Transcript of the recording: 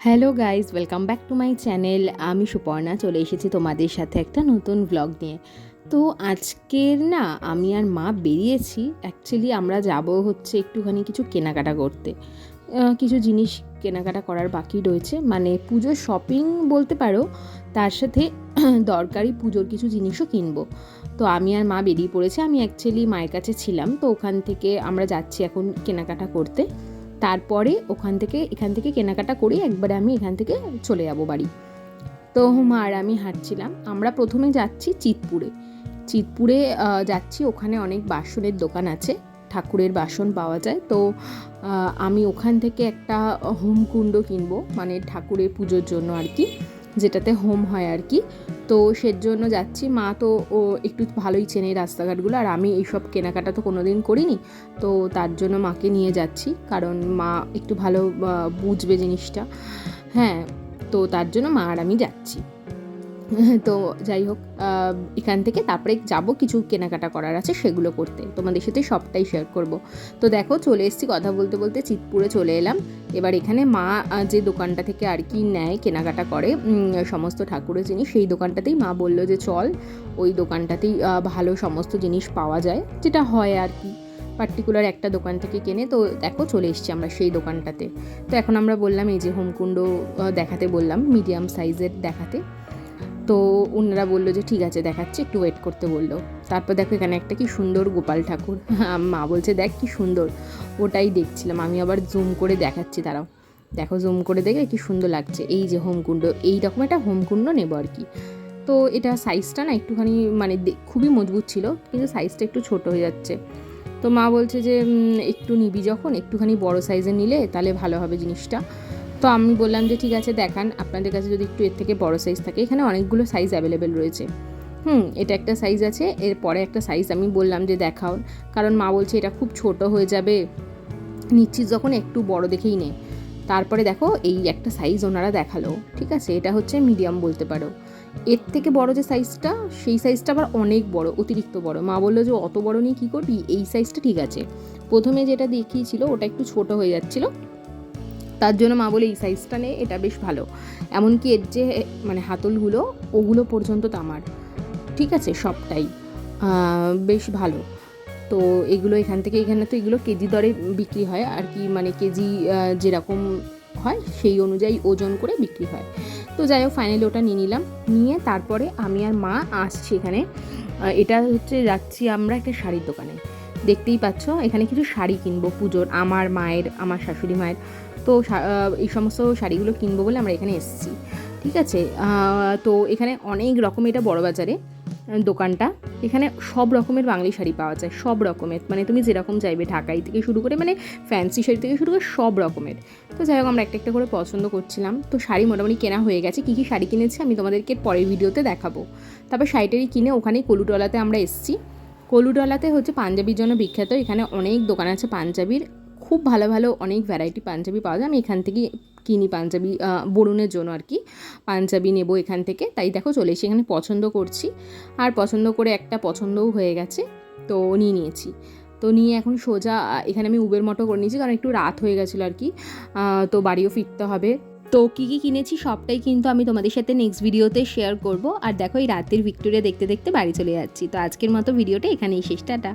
Hello guys, welcome back to my channel. আমি সুপর্ণা চলে এসেছি তোমাদের সাথে একটা নতুন ব্লগ নিয়ে। তো আজকের না আমি আর মা বেরিয়েছি। অ্যাকচুয়ালি আমরা যাব হচ্ছে একটুখানি কিছু কেনাকাটা করতে। কিছু জিনিস কেনাকাটা করার বাকি রয়েছে, মানে পুজোর শপিং বলতে পারো, তার সাথে দরকারি পুজোর কিছু জিনিসও কিনবো। তো আমি আর মা বেরিয়ে পড়েছি। আমি অ্যাকচুয়ালি মায়ের কাছে ছিলাম, তো ওখান থেকে আমরা যাচ্ছি এখন কেনাকাটা করতে। তারপরে এখান থেকে কেনাকাটা করি, একবারে আমি এখান থেকে চলে যাব বাড়ি। তো মা আর আমি হাঁটছিলাম। আমরা প্রথমে যাচ্ছি চিতপুরে যাচ্ছি। ওখানে অনেক বাসনের দোকান আছে, ঠাকুরের বাসন পাওয়া যায়। তো আমি ওখান থেকে একটা হোমকুণ্ড কিনবো, মানে ঠাকুরের পুজোর জন্য আর কি, যেটাতে হোম হয় আর কি। তো সেজন্য যাচ্ছি। মা তো ও একটু ভালোই চেনে রাস্তাঘাটগুলো, আর আমি এইসব কেনাকাটা তো কোনো দিন করিনি। তো তার জন্য মাকে নিয়ে যাচ্ছি, কারণ মা একটু ভালো বুঝবে জিনিসটা। হ্যাঁ, তো তার জন্য মা আর আমি যাচ্ছি। তো যাই হোক, এখান থেকে তারপরে যাব, কিছু কেনাকাটা করার আছে সেগুলো করতে, তোমাদের সাথে সবটাই শেয়ার করব। তো দেখো, চলে এসেছি, কথা বলতে বলতে চিতপুরে চলে এলাম। এবার এখানে মা যে দোকানটা থেকে আর কি নেয়, কেনাকাটা করে সমস্ত ঠাকুরের জিনিস, সেই দোকানটাতেই মা বললো যে চল, ওই দোকানটাতেই ভালো সমস্ত জিনিস পাওয়া যায়, যেটা হয় আর কি, পার্টিকুলার একটা দোকান থেকে কেনে। তো দেখো, চলে এসেছি আমরা সেই দোকানটাতে। তো এখন আমরা বললাম এই যে হোমকুণ্ড দেখাতে বললাম, মিডিয়াম সাইজের দেখাতে। তো ওনারা বললো যে ঠিক আছে দেখাচ্ছি, একটু ওয়েট করতে বললো। তারপর দেখো এখানে একটা কি সুন্দর গোপাল ঠাকুর, মা বলছে দেখ কি সুন্দর, ওটাই দেখছিলাম। আমি আবার জুম করে দেখাচ্ছি, তারাও দেখো, জুম করে দেখে কি সুন্দর লাগছে। এই যে হোমকুণ্ড, এইরকম একটা হোমকুণ্ড নেবো আর কি। তো এটা সাইজটা না একটুখানি মানে খুবই মজবুত ছিল, কিন্তু সাইজটা একটু ছোট হয়ে যাচ্ছে। তো মা বলছে যে একটু নিবি যখন, একটুখানি বড় সাইজের নিলে তাহলে ভালো হবে জিনিসটা। তো আমি বললাম যে ঠিক আছে দেখান, আপনাদের কাছে যদি একটু এর থেকে বড় সাইজ থাকে। এখানে অনেকগুলো সাইজ অ্যাভেলেবেল রয়েছে। এটা একটা সাইজ আছে, এরপরে একটা সাইজ আমি বললাম যে দেখাও, কারণ মা বলছে এটা খুব ছোট হয়ে যাবে, নিচ্ছিস যখন একটু বড় দেখেই নে। তারপরে দেখো এই একটা সাইজ ওনারা দেখালো, ঠিক আছে, এটা হচ্ছে মিডিয়াম বলতে পারো। এর থেকে বড় যে সাইজটা, সেই সাইজটা আবার অনেক বড়, অতিরিক্ত বড়। মা বললো যে অত বড় নিয়ে কী করবি, এই সাইজটা ঠিক আছে। প্রথমে যেটা দেখিয়েছিল ওটা একটু ছোট হয়ে যাচ্ছিলো, তার জন্য মা বলে এই সাইজটা নে, এটা বেশ ভালো। এমনকি এর যে মানে হাতলগুলো, ওগুলো পর্যন্ত তামার, ঠিক আছে, সবটাই বেশ ভালো। তো এগুলো এখানে তো এগুলো কেজি দরে বিক্রি হয় আর কি, মানে কেজি যেরকম হয় সেই অনুযায়ী ওজন করে বিক্রি হয়। তো যাই হোক, ফাইনালি ওটা নিয়ে নিলাম। নিয়ে তারপরে আমি আর মা আসছি এখানে। এটা হচ্ছে যাচ্ছি আমরা একটা শাড়ির দোকানে, দেখতেই পাচ্ছ। এখানে কিছু শাড়ি কিনবো পুজোর, আমার মায়ের, আমার শাশুড়ি মায়ের। তো এই সমস্ত শাড়িগুলো কিনবো বলে আমরা এখানে এসেছি, ঠিক আছে। তো এখানে অনেক রকম, এটা বড় বাজারে দোকানটা, এখানে সব রকমের বাঙালি শাড়ি পাওয়া যায়, সব রকমের, মানে তুমি যেরকম চাইবে, ঢাকাই থেকে শুরু করে মানে ফ্যান্সি শাড়ি থেকে শুরু করে সব রকমের। তো যাই হোক, আমরা একটা একটা করে পছন্দ করছিলাম। তো শাড়ি মোটামুটি কেনা হয়ে গেছে। কী কী শাড়ি কিনেছি আমি তোমাদেরকে পরের ভিডিওতে দেখাবো। তারপর শাড়িটারি কিনে ওখানেই কলুটলাতে আমরা এসেছি। কলুটলাতে হচ্ছে পাঞ্জাবির জন্য বিখ্যাত। এখানে অনেক দোকান আছে পাঞ্জাবির, খুব ভালো ভালো অনেক ভ্যারাইটি পাঞ্জাবি পাওয়া যায়। আমি এখান থেকে কিনি পাঞ্জাবি, বরুণের জন্য আর কি পাঞ্জাবি নেব এখান থেকে। তাই দেখো চলে এসে এখানে পছন্দ করছি, আর পছন্দ করে একটা পছন্দও হয়ে গেছে, তো নিয়ে নিয়েছি। তো নিয়ে এখন সোজা এখানে আমি উবের মতো করে নিয়েছি, কারণ একটু রাত হয়ে গেছিলো আর কি, তো বাড়িও ফিরতে হবে। তো কী কী কিনেছি সবটাই কিন্তু আমি তোমাদের সাথে নেক্সট ভিডিওতে শেয়ার করব। আর দেখো, এই রাতের ভিক্টোরিয়া দেখতে দেখতে বাড়ি চলে যাচ্ছি। তো আজকের মতো ভিডিওটা এখানেই শেষ, টাটা।